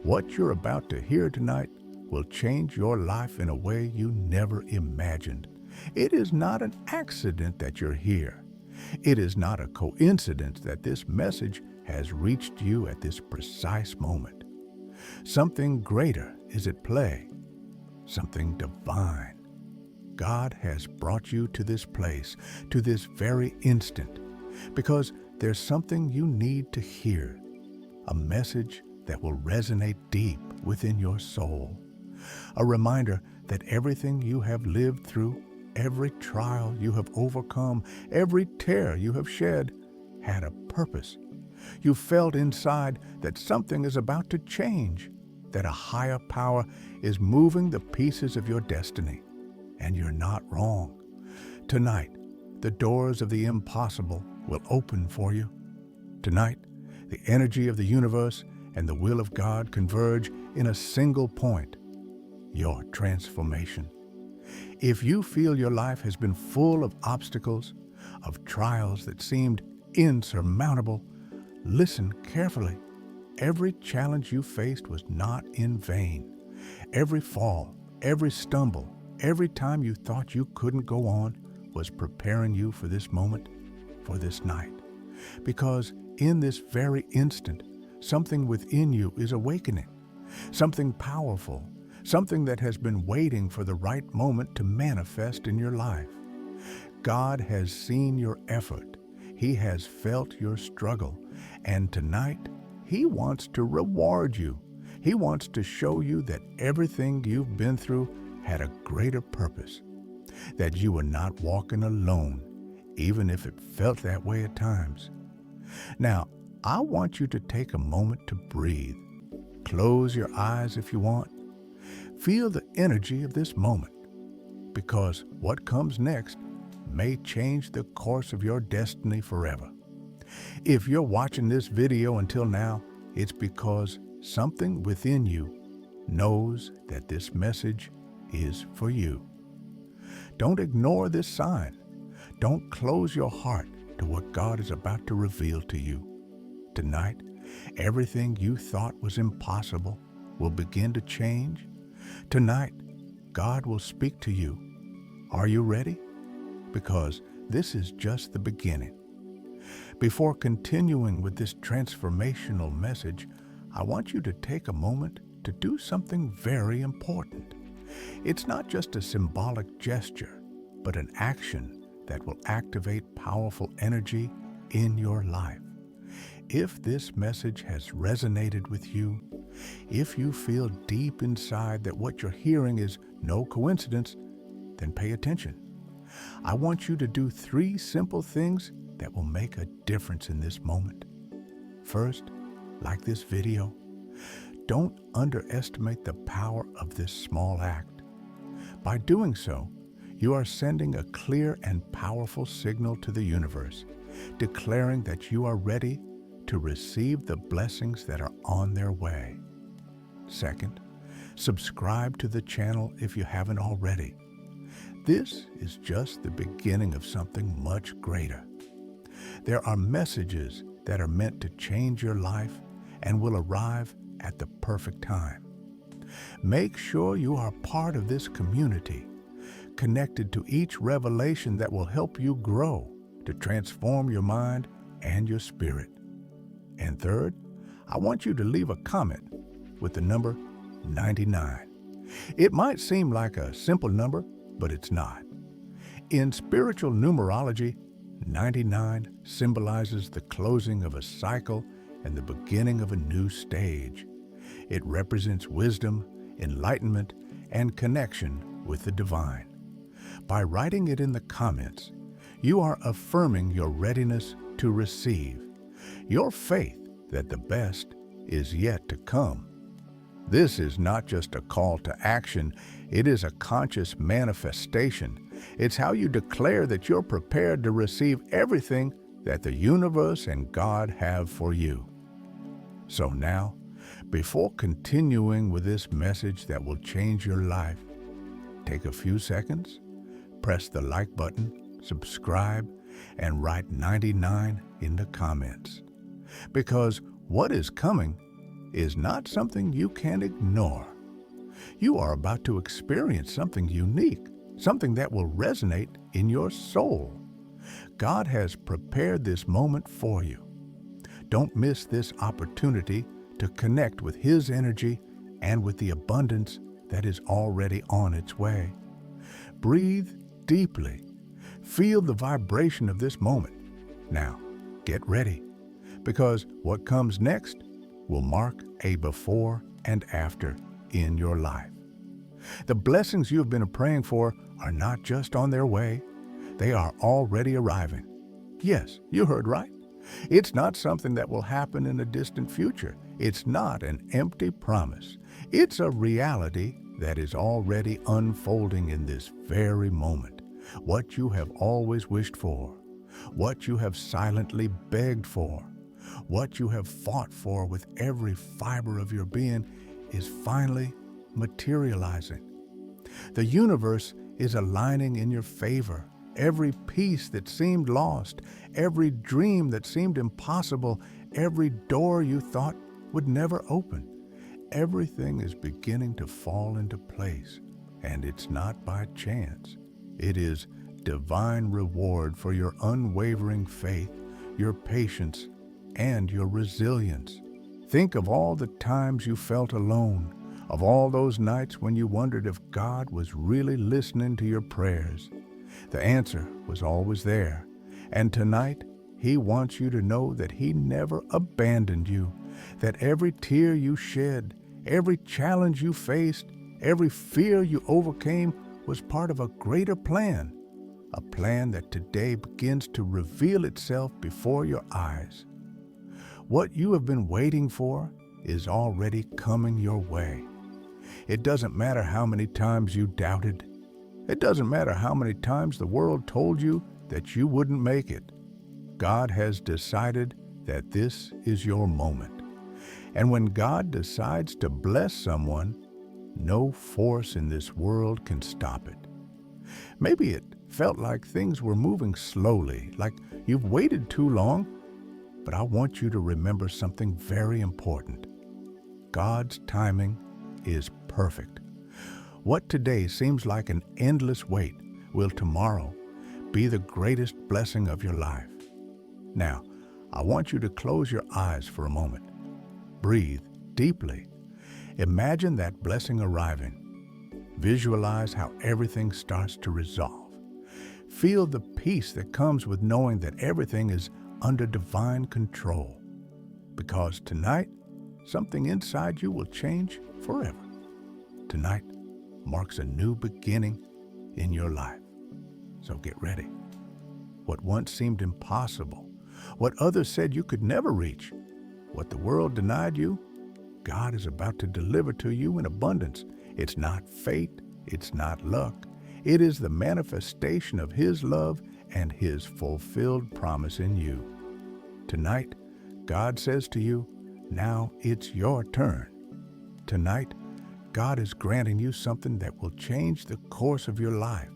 What you're about to hear tonight will change your life in a way you never imagined. It is not an accident that you're here. It is not a coincidence that this message has reached you at this precise moment. Something greater is at play, something divine. God has brought you to this place, to this very instant, because there's something you need to hear, a message that will resonate deep within your soul, a reminder that everything you have lived through, every trial you have overcome, every tear you have shed, had a purpose. You felt inside that something is about to change, that a higher power is moving the pieces of your destiny. And you're not wrong. Tonight, the doors of the impossible will open for you. Tonight, the energy of the universe and the will of God converge in a single point: your transformation. If you feel your life has been full of obstacles, of trials that seemed insurmountable, listen carefully. Every challenge you faced was not in vain. Every fall, every stumble, every time you thought you couldn't go on was preparing you for this moment, for this night. Because in this very instant, something within you is awakening, something powerful, something that has been waiting for the right moment to manifest in your life. God has seen your effort. He has felt your struggle. And tonight, He wants to reward you. He wants to show you that everything you've been through had a greater purpose, that you were not walking alone, even if it felt that way at times. Now, I want you to take a moment to breathe. Close your eyes if you want. Feel the energy of this moment, because what comes next may change the course of your destiny forever. If you're watching this video until now, it's because something within you knows that this message is for you. Don't ignore this sign. Don't close your heart to what God is about to reveal to you. Tonight, everything you thought was impossible will begin to change. Tonight, God will speak to you. Are you ready? Because this is just the beginning. Before continuing with this transformational message, I want you to take a moment to do something very important. It's not just a symbolic gesture, but an action that will activate powerful energy in your life. If this message has resonated with you, if you feel deep inside that what you're hearing is no coincidence, then pay attention. I want you to do 3 simple things that will make a difference in this moment. First, like this video, don't underestimate the power of this small act. By doing so, you are sending a clear and powerful signal to the universe, declaring that you are ready to receive the blessings that are on their way. Second, subscribe to the channel if you haven't already. This is just the beginning of something much greater. There are messages that are meant to change your life and will arrive at the perfect time. Make sure you are part of this community, connected to each revelation that will help you grow, to transform your mind and your spirit. And third, I want you to leave a comment with the number 99. It might seem like a simple number, but it's not. In spiritual numerology, 99 symbolizes the closing of a cycle and the beginning of a new stage. It represents wisdom, enlightenment, and connection with the divine. By writing it in the comments, you are affirming your readiness to receive, your faith that the best is yet to come. This is not just a call to action, it is a conscious manifestation. It's how you declare that you're prepared to receive everything that the universe and God have for you. So now, before continuing with this message that will change your life, take a few seconds, press the like button, subscribe, and write 99 in the comments. Because what is coming is not something you can ignore. You are about to experience something unique, something that will resonate in your soul. God has prepared this moment for you. Don't miss this opportunity to connect with His energy and with the abundance that is already on its way. Breathe deeply. Feel the vibration of this moment. Now, get ready, because what comes next will mark a before and after in your life. The blessings you have been praying for are not just on their way, they are already arriving. Yes, you heard right. It's not something that will happen in a distant future. It's not an empty promise. It's a reality that is already unfolding in this very moment. What you have always wished for, what you have silently begged for, what you have fought for with every fiber of your being is finally materializing. The universe is aligning in your favor. Every piece that seemed lost, every dream that seemed impossible, every door you thought would never open, everything is beginning to fall into place. And it's not by chance. It is divine reward for your unwavering faith, your patience, and your resilience. Think of all the times you felt alone, of all those nights when you wondered if God was really listening to your prayers. The answer was always there. And tonight, He wants you to know that He never abandoned you, that every tear you shed, every challenge you faced, every fear you overcame was part of a greater plan, a plan that today begins to reveal itself before your eyes. What you have been waiting for is already coming your way. It doesn't matter how many times you doubted. It doesn't matter how many times the world told you that you wouldn't make it. God has decided that this is your moment. And when God decides to bless someone, no force in this world can stop it. Maybe it felt like things were moving slowly, like you've waited too long, but I want you to remember something very important. God's timing is perfect. What today seems like an endless wait will tomorrow be the greatest blessing of your life. Now, I want you to close your eyes for a moment. Breathe deeply. Imagine that blessing arriving. Visualize how everything starts to resolve. Feel the peace that comes with knowing that everything is under divine control. Because tonight, something inside you will change forever. Tonight marks a new beginning in your life. So get ready. What once seemed impossible, what others said you could never reach, what the world denied you, God is about to deliver to you in abundance. It's not fate, it's not luck. It is the manifestation of His love and His fulfilled promise in you. Tonight, God says to you, now it's your turn. Tonight, God is granting you something that will change the course of your life.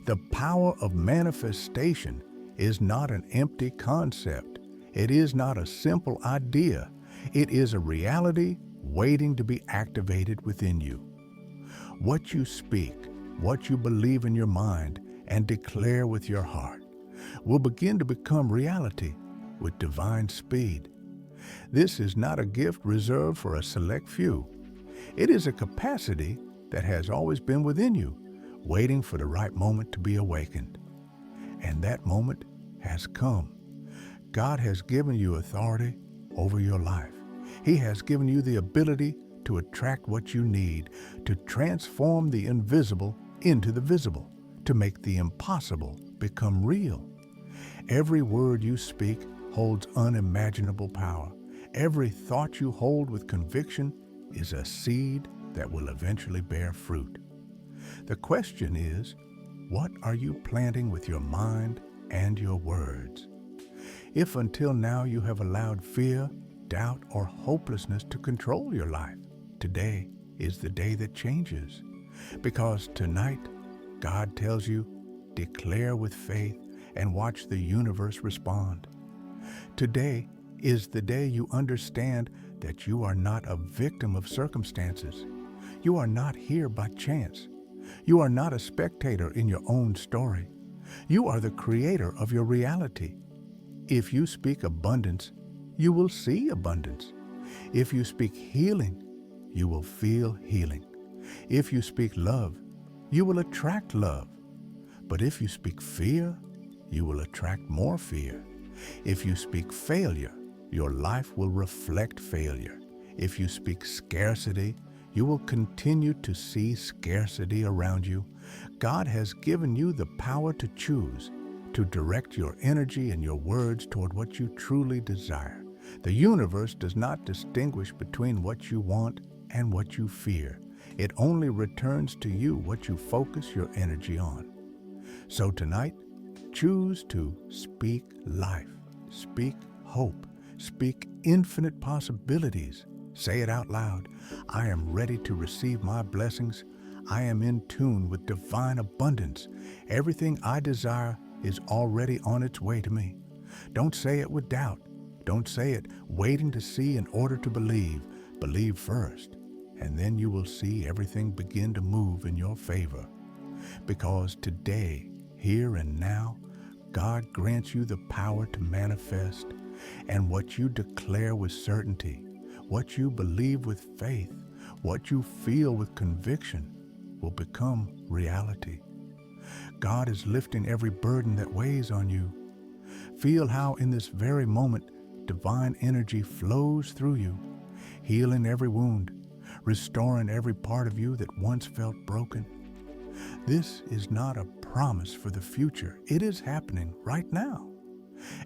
The power of manifestation is not an empty concept. It is not a simple idea. It is a reality waiting to be activated within you. What you speak, what you believe in your mind, and declare with your heart will begin to become reality with divine speed. This is not a gift reserved for a select few. It is a capacity that has always been within you, waiting for the right moment to be awakened. And that moment has come. God has given you authority over your life. He has given you the ability to attract what you need, to transform the invisible into the visible, to make the impossible become real. Every word you speak holds unimaginable power. Every thought you hold with conviction is a seed that will eventually bear fruit. The question is, what are you planting with your mind and your words? If until now you have allowed fear, doubt, or hopelessness to control your life, today is the day that changes. Because tonight, God tells you, declare with faith and watch the universe respond. Today is the day you understand that you are not a victim of circumstances. You are not here by chance. You are not a spectator in your own story. You are the creator of your reality. If you speak abundance, you will see abundance. If you speak healing, you will feel healing. If you speak love, you will attract love. But if you speak fear, you will attract more fear. If you speak failure, your life will reflect failure. If you speak scarcity, you will continue to see scarcity around you. God has given you the power to choose, to direct your energy and your words toward what you truly desire. The universe does not distinguish between what you want and what you fear. It only returns to you what you focus your energy on. So tonight, choose to speak life, speak hope, speak infinite possibilities. Say it out loud. I am ready to receive my blessings. I am in tune with divine abundance. Everything I desire is already on its way to me. Don't say it with doubt. Don't say it waiting to see in order to believe. Believe first, and then you will see everything begin to move in your favor. Because today, here and now, God grants you the power to manifest, and what you declare with certainty, what you believe with faith, what you feel with conviction will become reality. God is lifting every burden that weighs on you. Feel how in this very moment, divine energy flows through you, healing every wound, restoring every part of you that once felt broken. This is not a promise for the future. It is happening right now.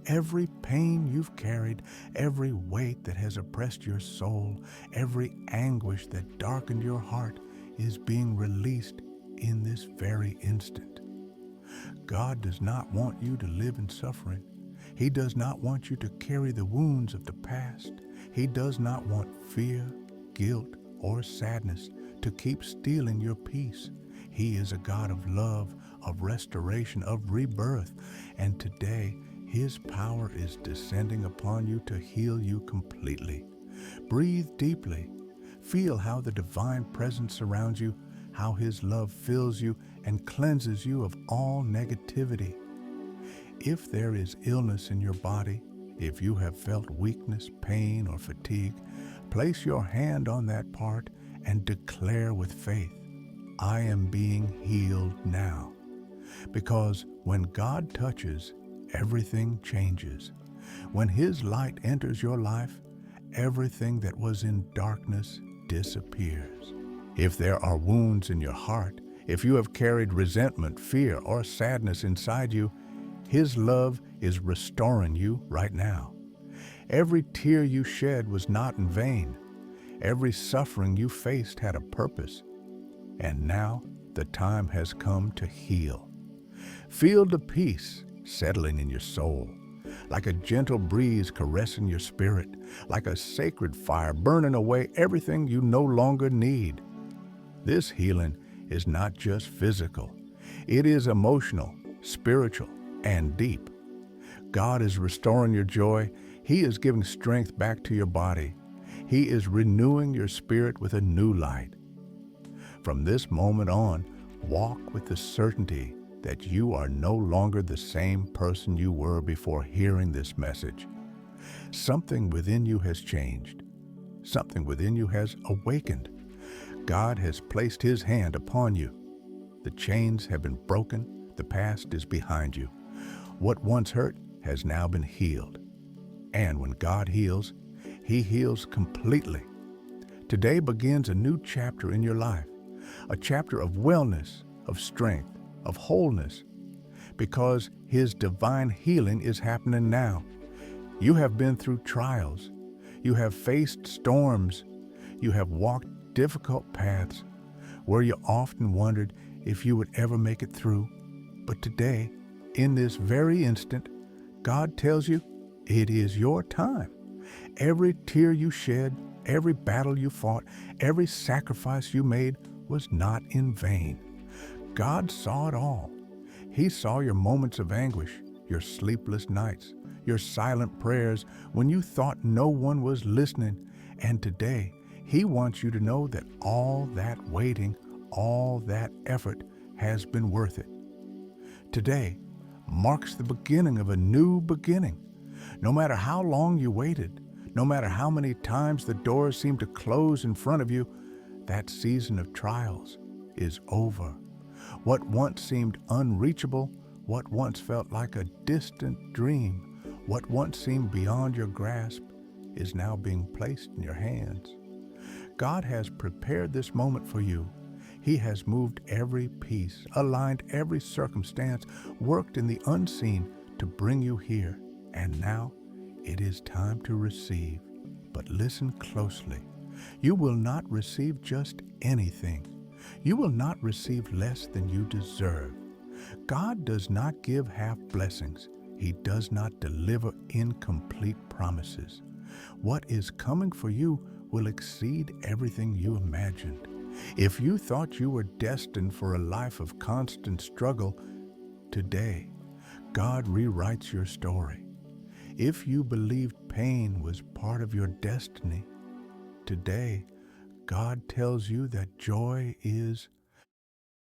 Every pain you've carried, every weight that has oppressed your soul, every anguish that darkened your heart is being released in this very instant. God does not want you to live in suffering. He does not want you to carry the wounds of the past. He does not want fear, guilt, or sadness to keep stealing your peace. He is a God of love, of restoration, of rebirth, and today His power is descending upon you to heal you completely. Breathe deeply. Feel how the divine presence surrounds you, how His love fills you and cleanses you of all negativity. If there is illness in your body, if you have felt weakness, pain, or fatigue, place your hand on that part and declare with faith, I am being healed now. Because when God touches, everything changes. When His light enters your life, everything that was in darkness disappears. If there are wounds in your heart, if you have carried resentment, fear, or sadness inside you, His love is restoring you right now. Every tear you shed was not in vain. Every suffering you faced had a purpose. And now the time has come to heal. Feel the peace settling in your soul, like a gentle breeze caressing your spirit, like a sacred fire burning away everything you no longer need. This healing is not just physical. It is emotional, spiritual, and deep. God is restoring your joy. He is giving strength back to your body. He is renewing your spirit with a new light. From this moment on, walk with the certainty that you are no longer the same person you were before hearing this message. Something within you has changed. Something within you has awakened. God has placed His hand upon you. The chains have been broken. The past is behind you. What once hurt has now been healed. And when God heals, He heals completely. Today begins a new chapter in your life, a chapter of wellness, of strength, of wholeness, because His divine healing is happening now. You have been through trials. You have faced storms. You have walked difficult paths where you often wondered if you would ever make it through. But today, in this very instant, God tells you it is your time. Every tear you shed, every battle you fought, every sacrifice you made was not in vain. God saw it all. He saw your moments of anguish, your sleepless nights, your silent prayers when you thought no one was listening, And today, He wants you to know that all that waiting, all that effort has been worth it. Today marks the beginning of a new beginning. No matter how long you waited, no matter how many times the doors seemed to close in front of you, that season of trials is over. What once seemed unreachable, what once felt like a distant dream, what once seemed beyond your grasp, is now being placed in your hands. God has prepared this moment for you. He has moved every piece, aligned every circumstance, worked in the unseen to bring you here. And now it is time to receive. But listen closely. You will not receive just anything. You will not receive less than you deserve. God does not give half blessings. He does not deliver incomplete promises. What is coming for you will exceed everything you imagined. If you thought you were destined for a life of constant struggle, today, God rewrites your story. If you believed pain was part of your destiny, today, God tells you that joy is